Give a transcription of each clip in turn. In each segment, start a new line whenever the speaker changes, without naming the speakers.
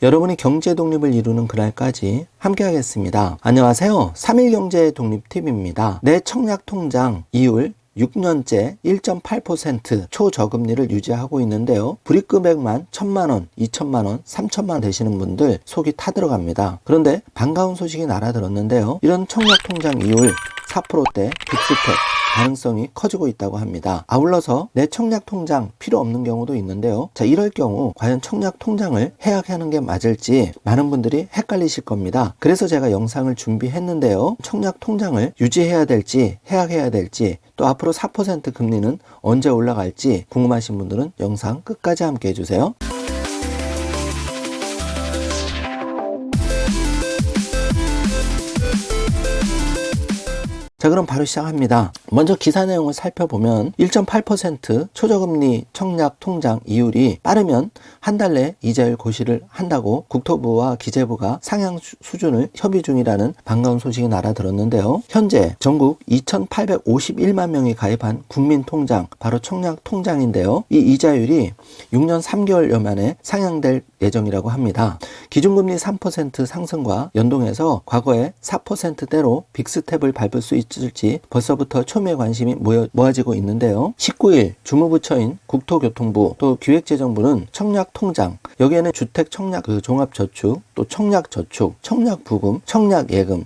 여러분이 경제 독립을 이루는 그날까지 함께 하겠습니다. 안녕하세요. 3일 경제 독립TV입니다. 내 청약 통장 이율 6년째 1.8% 초저금리를 유지하고 있는데요. 불이익 금액만 1,000만원, 2,000만원, 3,000만원 되시는 분들 속이 타들어갑니다. 그런데 반가운 소식이 날아들었는데요. 이런 청약 통장 이율 4%대 빅스텝 가능성이 커지고 있다고 합니다. 아울러서 내 청약 통장 필요 없는 경우도 있는데요. 자, 이럴 경우 과연 청약 통장을 해약하는 게 맞을지 많은 분들이 헷갈리실 겁니다. 그래서 제가 영상을 준비했는데요. 청약 통장을 유지해야 될지 해약해야 될지 또 앞으로 4% 금리는 언제 올라갈지 궁금하신 분들은 영상 끝까지 함께 해주세요. 자, 그럼 바로 시작합니다. 먼저 기사 내용을 살펴보면 1.8% 초저금리 청약 통장 이율이 빠르면 한 달 내 이자율 고시를 한다고 국토부와 기재부가 상향 수준을 협의 중이라는 반가운 소식이 날아들었는데요. 현재 전국 2,851만 명이 가입한 국민통장, 바로 청약 통장인데요. 이 이자율이 6년 3개월여 만에 상향될 예정이라고 합니다. 기준금리 3% 상승과 연동해서 과거에 4%대로 빅스텝을 밟을 수 있을지 벌써부터 초미의 관심이 모아지고 있는데요. 19일 주무부처인 국토교통부 또 기획재정부는 청약통장, 여기에는 주택 청약 종합저축, 또 청약저축, 청약부금, 청약예금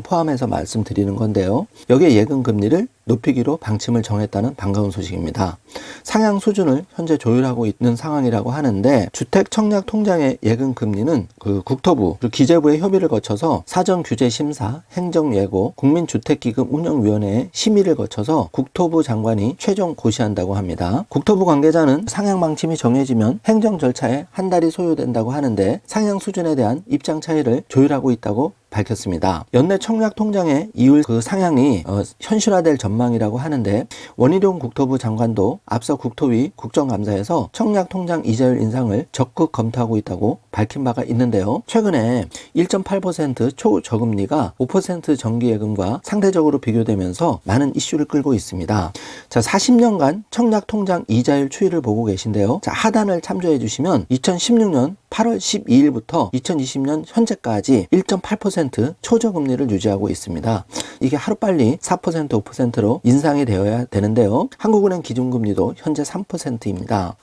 포함해서 말씀드리는 건데요. 여기에 예금 금리를 높이기로 방침을 정했다는 반가운 소식입니다. 상향 수준을 현재 조율하고 있는 상황이라고 하는데, 주택 청약 통장의 예금 금리는 국토부 그리고 기재부의 협의를 거쳐서 사전 규제 심사, 행정 예고, 국민주택기금 운영위원회의 심의를 거쳐서 국토부 장관이 최종 고시한다고 합니다. 국토부 관계자는 상향 방침이 정해지면 행정 절차에 한 달이 소요된다고 하는데, 상향 수준에 대한 입장 차이를 조율하고 있다고 밝혔습니다. 연내 청약 통장의 이율 상향이 현실화될 전망이라고 하는데, 원희룡 국토부 장관도 앞서 국토위 국정감사에서 청약 통장 이자율 인상을 적극 검토하고 있다고 밝힌 바가 있는데요. 최근에 1.8% 초저금리가 5% 정기예금과 상대적으로 비교되면서 많은 이슈를 끌고 있습니다. 자, 40년간 청약 통장 이자율 추이를 보고 계신데요. 자, 하단을 참조해 주시면 2016년 8월 12일부터 2020년 현재까지 1.8% 초저금리를 유지하고 있습니다. 이게 하루빨리 4%, 5%로 인상이 되어야 되는데요. 한국은행 기준금리도 현재 3%입니다.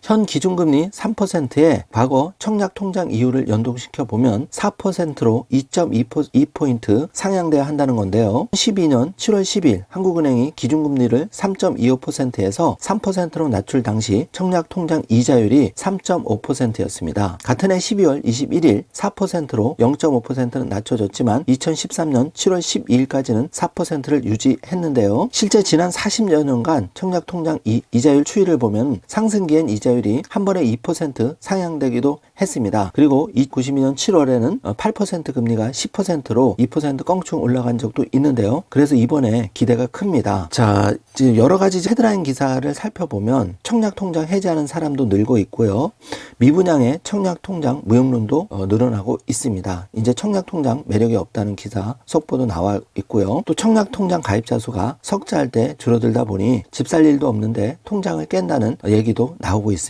현 기준금리 3%에 과거 청약통장 이율을 연동시켜 보면 4%로 2.2포인트 상향돼야 한다는 건데요. 12년 7월 10일 한국은행이 기준금리를 3.25%에서 3%로 낮출 당시 청약통장 이자율이 3.5%였습니다. 같은 해 12월 21일 4%로 0.5%는 낮춰졌지만 2013년 7월 12일까지는 4%를 유지했는데요. 실제 지난 40여 년간 청약통장 이자율 추이를 보면 상승기엔 이자율이 한 번에 2% 상향되기도 했습니다. 그리고 92년 7월에는 8% 금리가 10%로 2% 껑충 올라간 적도 있는데요. 그래서 이번에 기대가 큽니다. 자, 여러 가지 헤드라인 기사를 살펴보면 청약통장 해지하는 사람도 늘고 있고요. 미분양의 청약통장 무용론도 늘어나고 있습니다. 이제 청약통장 매력이 없다는 기사 속보도 나와 있고요. 또 청약통장 가입자 수가 석자할 때 줄어들다 보니 집 살 일도 없는데 통장을 깬다는 얘기도 나오고 있습니다.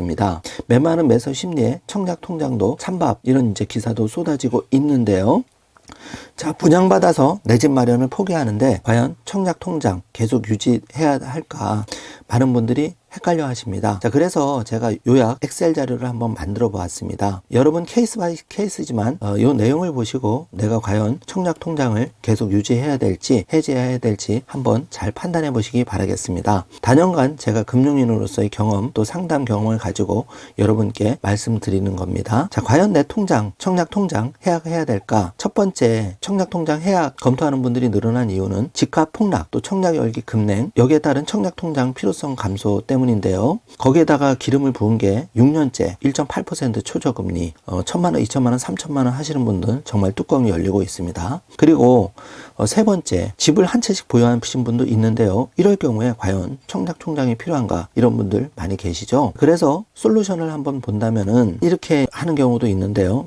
메마른 매수 심리에 청약통장도 찬밥, 이런 이제 기사도 쏟아지고 있는데요. 자, 분양받아서 내 집 마련을 포기하는데 과연 청약통장 계속 유지해야 할까? 많은 분들이 헷갈려 하십니다. 자, 그래서 제가 요약 엑셀 자료를 한번 만들어 보았습니다. 여러분 케이스 바이 케이스지만 요 내용을 보시고 내가 과연 청약 통장을 계속 유지해야 될지 해지해야 될지 한번 잘 판단해 보시기 바라겠습니다. 다년간 제가 금융인으로서의 경험 또 상담 경험을 가지고 여러분께 말씀드리는 겁니다. 자, 과연 내 통장, 청약 통장 해약해야 될까? 첫 번째, 청약 통장 해약 검토하는 분들이 늘어난 이유는 집값 폭락 또 청약 열기 급냉, 여기에 따른 청약 통장 필요성 감소 때문인데요. 거기에다가 기름을 부은 게 6년째 1.8% 초저금리, 1,000만원, 2,000만원, 3,000만원 하시는 분들 정말 뚜껑이 열리고 있습니다. 그리고 세 번째, 집을 한 채씩 보유하신 분도 있는데요. 이럴 경우에 과연 청약 통장이 필요한가? 이런 분들 많이 계시죠. 그래서 솔루션을 한번 본다면은 이렇게 하는 경우도 있는데요.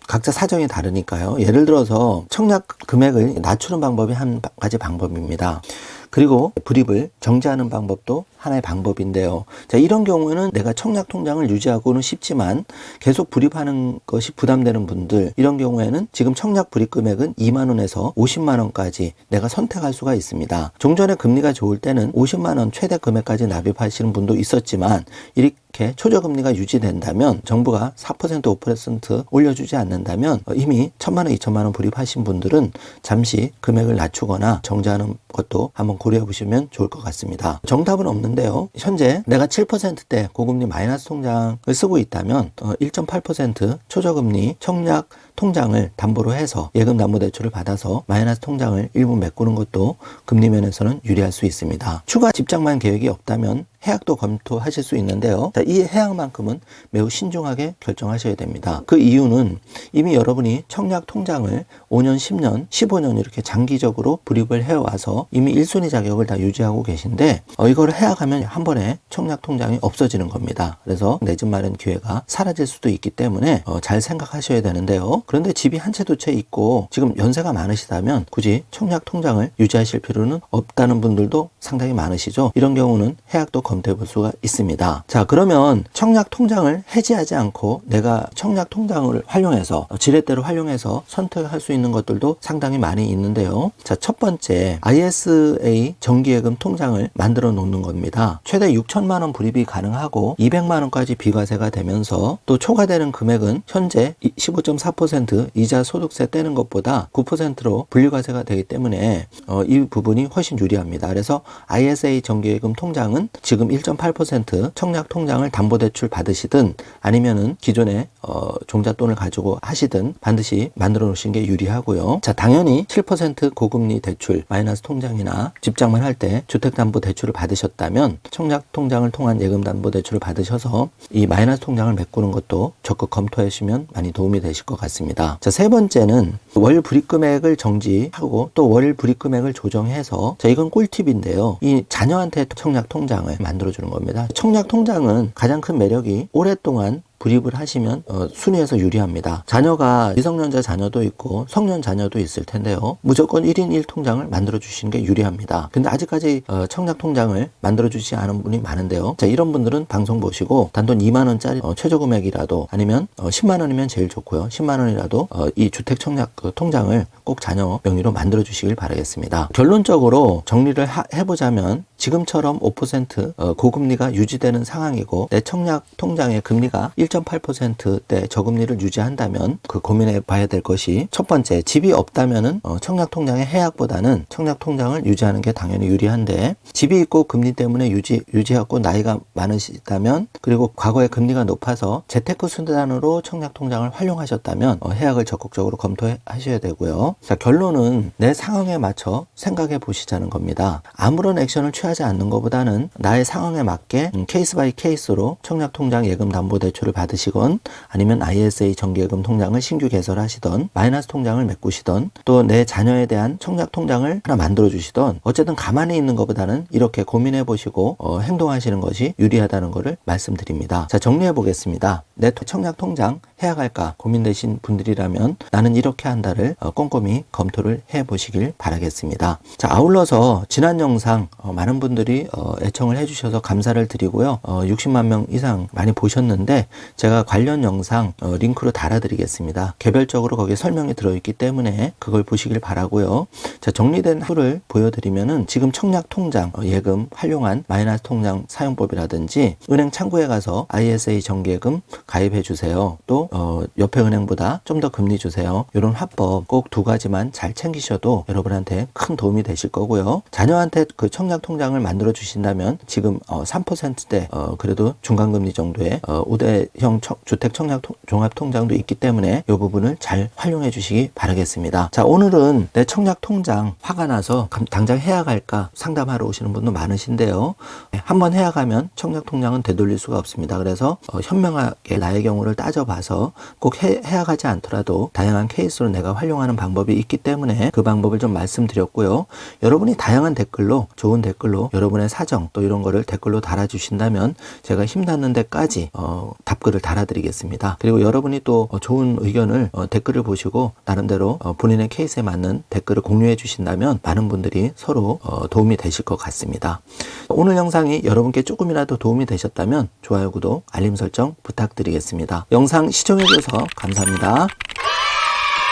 각자 사정이 다르니까요. 예를 들어서 청약 금액을 낮추는 방법이 한 가지 방법입니다. 그리고 불입을 정지하는 방법도 하나의 방법인데요. 자, 이런 경우에는 내가 청약 통장을 유지하고는 싶지만 계속 불입하는 것이 부담되는 분들, 이런 경우에는 지금 청약 불입 금액은 2만 원에서 50만 원까지 내가 선택할 수가 있습니다. 종전에 금리가 좋을 때는 50만 원 최대 금액까지 납입하시는 분도 있었지만 이렇게 초저금리가 유지된다면 정부가 4% 5% 올려주지 않는다면 이미 1,000만 원, 2,000만 원 불입하신 분들은 잠시 금액을 낮추거나 정지하는 것도 한번 고려해 보시면 좋을 것 같습니다. 정답은 없는데요. 현재 내가 7%대 고금리 마이너스 통장을 쓰고 있다면 1.8% 초저금리 청약 통장을 담보로 해서 예금담보대출을 받아서 마이너스 통장을 일부 메꾸는 것도 금리 면에서는 유리할 수 있습니다. 추가 집장만 계획이 없다면 해약도 검토하실 수 있는데요. 이 해약만큼은 매우 신중하게 결정하셔야 됩니다. 그 이유는 이미 여러분이 청약 통장을 5년, 10년, 15년 이렇게 장기적으로 불입을 해와서 이미 1순위 자격을 다 유지하고 계신데 이걸 해약하면 한 번에 청약 통장이 없어지는 겁니다. 그래서 내 집 마련 기회가 사라질 수도 있기 때문에 잘 생각하셔야 되는데요. 그런데 집이 한 채 두 채 있고 지금 연세가 많으시다면 굳이 청약 통장을 유지하실 필요는 없다는 분들도 상당히 많으시죠. 이런 경우는 해약도 검토해 볼 수가 있습니다. 자, 그러면 청약 통장을 해지하지 않고 내가 청약 통장을 활용해서 지렛대로 활용해서 선택할 수 있는 것들도 상당히 많이 있는데요. 자, 첫 번째 ISA 정기예금 통장을 만들어 놓는 겁니다. 최대 6천만 원 불입이 가능하고 200만 원까지 비과세가 되면서 또 초과되는 금액은 현재 15.4% 이자 소득세 떼는 것보다 9%로 분리과세가 되기 때문에 이 부분이 훨씬 유리합니다. 그래서 ISA 정기예금 통장은 지금 1.8% 청약 통장을 담보대출 받으시든 아니면은 기존에 종잣돈을 가지고 하시든 반드시 만들어 놓으신 게 유리하고요. 자, 당연히 7% 고금리 대출 마이너스 통장이나 집장만 할 때 주택담보대출을 받으셨다면 청약 통장을 통한 예금담보대출을 받으셔서 이 마이너스 통장을 메꾸는 것도 적극 검토해 주시면 많이 도움이 되실 것 같습니다. 자, 세 번째는 월 불입금액을 정지하고 또 월 불입금액을 조정해서, 자, 이건 꿀팁인데요. 이 자녀한테 청약 통장을 만들어주는 겁니다. 청약 통장은 가장 큰 매력이 오랫동안 불입을 하시면 순위에서 유리합니다. 자녀가 미성년자 자녀도 있고 성년 자녀도 있을 텐데요. 무조건 1인 1통장을 만들어 주시는 게 유리합니다. 근데 아직까지 청약 통장을 만들어 주시지 않은 분이 많은데요. 자, 이런 분들은 방송 보시고 단돈 2만 원짜리 최저 금액이라도 아니면 10만 원이면 제일 좋고요. 10만 원이라도 이 주택 청약 통장을 꼭 자녀 명의로 만들어 주시길 바라겠습니다. 결론적으로 정리를 해보자면 지금처럼 5% 고금리가 유지되는 상황이고 내 청약 통장의 금리가 1.8%대 저금리를 유지한다면 그 고민해 봐야 될 것이, 첫 번째, 집이 없다면은 청약 통장의 해약보다는 청약 통장을 유지하는 게 당연히 유리한데, 집이 있고 금리 때문에 유지하고 나이가 많으시다면, 그리고 과거에 금리가 높아서 재테크 수단으로 청약 통장을 활용하셨다면 해약을 적극적으로 검토하셔야 되고요. 자, 결론은 내 상황에 맞춰 생각해 보시자는 겁니다. 아무런 액션을 취하지 않는 것보다는 나의 상황에 맞게 케이스 바이 케이스로 청약 통장 예금 담보 대출을 받으시건 아니면 ISA 정기예금 통장을 신규 개설하시던 마이너스 통장을 메꾸시던 또 내 자녀에 대한 청약 통장을 하나 만들어 주시던, 어쨌든 가만히 있는 것보다는 이렇게 고민해 보시고 행동하시는 것이 유리하다는 것을 말씀드립니다. 자, 정리해 보겠습니다. 내 청약 통장 해약할까 고민되신 분들이라면 나는 이렇게 한다를 꼼꼼히 검토를 해 보시길 바라겠습니다. 자, 아울러서 지난 영상 많은 분들이 애청을 해주셔서 감사를 드리고요. 60만 명 이상 많이 보셨는데 제가 관련 영상 링크로 달아드리겠습니다. 개별적으로 거기에 설명이 들어있기 때문에 그걸 보시길 바라고요. 자, 정리된 후를 보여드리면은 지금 청약 통장 예금 활용한 마이너스 통장 사용법이라든지 은행 창구에 가서 ISA 정기예금 가입해 주세요. 또 옆에 은행보다 좀 더 금리 주세요. 이런 화법 꼭 두 가지만 잘 챙기셔도 여러분한테 큰 도움이 되실 거고요. 자녀한테 그 청약 통장을 만들어 주신다면 지금 3%대 그래도 중간금리 정도의 우대형 주택 청약 종합 통장도 있기 때문에 이 부분을 잘 활용해 주시기 바라겠습니다. 자, 오늘은 내 청약 통장 화가 나서 당장 해약할까 상담하러 오시는 분도 많으신데요. 한번 해약하면 청약 통장은 되돌릴 수가 없습니다. 그래서 현명하게 나의 경우를 따져봐서 해서 꼭 해약하지 않더라도 다양한 케이스로 내가 활용하는 방법이 있기 때문에 그 방법을 좀 말씀드렸고요. 여러분이 다양한 댓글로, 좋은 댓글로 여러분의 사정 또 이런 거를 댓글로 달아주신다면 제가 힘닿는 데까지 답글을 달아드리겠습니다. 그리고 여러분이 또 좋은 의견을 댓글을 보시고 나름대로 본인의 케이스에 맞는 댓글을 공유해 주신다면 많은 분들이 서로 도움이 되실 것 같습니다. 오늘 영상이 여러분께 조금이라도 도움이 되셨다면 좋아요, 구독, 알림 설정 부탁드리겠습니다. 영상 시청해 주셔서 감사합니다.